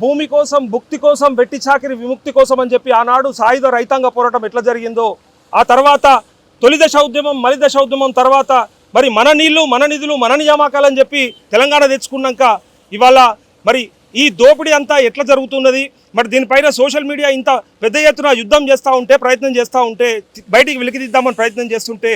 భూమి కోసం, భుక్తి కోసం, వెట్టి చాకిరి విముక్తి కోసం అని చెప్పి ఆనాడు సాయుధ రైతాంగ పోరాటం ఎట్లా జరిగిందో, ఆ తర్వాత తొలి దశ ఉద్యమం, మలి దశ ఉద్యమం తర్వాత మరి మన నీళ్లు, మన నిధులు, మన నియామకాలని చెప్పి తెలంగాణ తెచ్చుకున్నాక ఇవాళ మరి ఈ దోపిడీ అంతా ఎట్లా జరుగుతున్నది, మరి దీనిపైన సోషల్ మీడియా ఇంత పెద్ద ఎత్తున యుద్ధం చేస్తూ ఉంటే, ప్రయత్నం చేస్తూ ఉంటే, బయటికి వెలికిదిద్దామని ప్రయత్నం చేస్తుంటే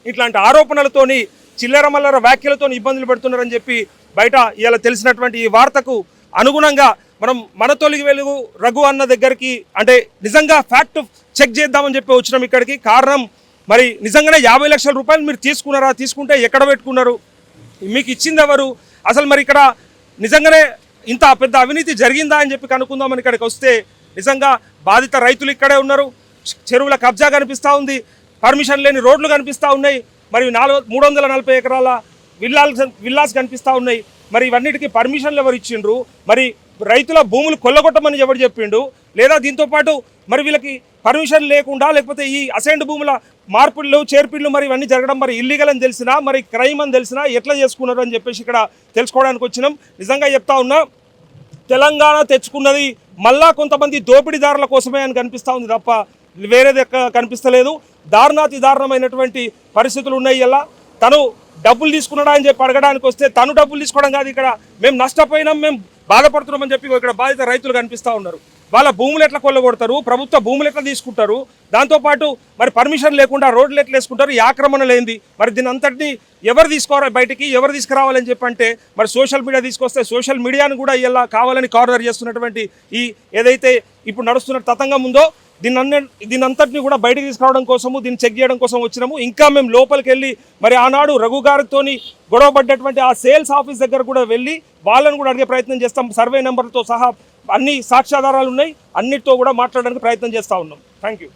ఇట్లాంటి ఆరోపణలతోని చిల్లర మల్లర వ్యాఖ్యలతో ఇబ్బందులు పెడుతున్నారని చెప్పి బయట ఇలా తెలిసినటువంటి ఈ వార్తకు అనుగుణంగా మనం మన తొలి వెలుగు రఘు అన్న దగ్గరికి అంటే నిజంగా ఫ్యాక్ట్ చెక్ చేద్దామని చెప్పి వచ్చినాం ఇక్కడికి. కారణం మరి నిజంగానే 50 లక్షల రూపాయలు మీరు తీసుకున్నారా, తీసుకుంటే ఎక్కడ పెట్టుకున్నారు, మీకు ఇచ్చింది ఎవరు, అసలు మరి ఇక్కడ నిజంగానే ఇంత పెద్ద అవినీతి జరిగిందా అని చెప్పి కనుక్కుందామని ఇక్కడికి వస్తే నిజంగా బాధిత రైతులు ఇక్కడే ఉన్నారు. చెరువుల కబ్జా కనిపిస్తూ ఉంది, పర్మిషన్ లేని రోడ్లు కనిపిస్తూ ఉన్నాయి, మరి 340 ఎకరాల విల్లాస్ కనిపిస్తూ ఉన్నాయి. మరి ఇవన్నిటికీ పర్మిషన్లు ఎవరు ఇచ్చిండ్రు, మరి రైతుల భూములు కొల్లగొట్టమని ఎవరు చెప్పిండు, లేదా దీంతోపాటు మరి వీళ్ళకి పర్మిషన్ లేకుండా లేకపోతే ఈ అసైన్డ్ భూముల మార్పులు చేర్పిళ్ళు మరి ఇవన్నీ జరగడం మరి ఇల్లీగల్ అని తెలిసినా, మరి క్రైమ్ అని తెలిసినా ఎట్లా చేసుకున్నారు అని చెప్పేసి ఇక్కడ తెలుసుకోవడానికి వచ్చినాం. నిజంగా చెప్తా ఉన్నా, తెలంగాణ తెచ్చుకున్నది మళ్ళా కొంతమంది దోపిడీదారుల కోసమే అని కనిపిస్తూ ఉంది తప్ప వేరేది కనిపిస్తలేదు. దారుణాతి దారుణమైనటువంటి పరిస్థితులు ఉన్నాయి. ఇలా తను డబ్బులు తీసుకున్నాడా అని చెప్పి అడగడానికి వస్తే తను డబ్బులు తీసుకోవడం కాదు, ఇక్కడ మేము నష్టపోయినాం, మేము బాధపడుతున్నామని చెప్పి ఇక్కడ బాధిత రైతులు కనిపిస్తూ ఉన్నారు. వాళ్ళ భూములు ఎట్లా కొల్లగొడతారు, ప్రభుత్వ భూములు ఎట్లా తీసుకుంటారు, దాంతోపాటు మరి పర్మిషన్ లేకుండా రోడ్లు ఎట్లా వేసుకుంటారు, ఈ ఆక్రమణ లేనిది మరి దీని అంతటినీ ఎవరు తీసుకోవాలి బయటికి, ఎవరు తీసుకురావాలని చెప్పి అంటే మరి సోషల్ మీడియా తీసుకొస్తే సోషల్ మీడియాను కూడా ఇలా కావాలని కార్నర్ చేస్తున్నటువంటి ఈ ఏదైతే ఇప్పుడు నడుస్తున్న తతంగం ఉందో దీని అంతటిని కూడా బయటకు తీసుకురావడం కోసము, దీన్ని చెక్ చేయడం కోసం వచ్చినాము. ఇంకా మేము లోపలికి వెళ్ళి మరి ఆనాడు రఘు గారితో గొడవ పడ్డటువంటి ఆ సేల్స్ ఆఫీస్ దగ్గర కూడా వెళ్ళి వాళ్ళని కూడా అడిగే ప్రయత్నం చేస్తాం. సర్వే నెంబర్తో సహా అన్ని సాక్ష్యాధారాలు ఉన్నాయి, అన్నిటితో కూడా మాట్లాడడానికి ప్రయత్నం చేస్తూ ఉన్నాం. Thank you.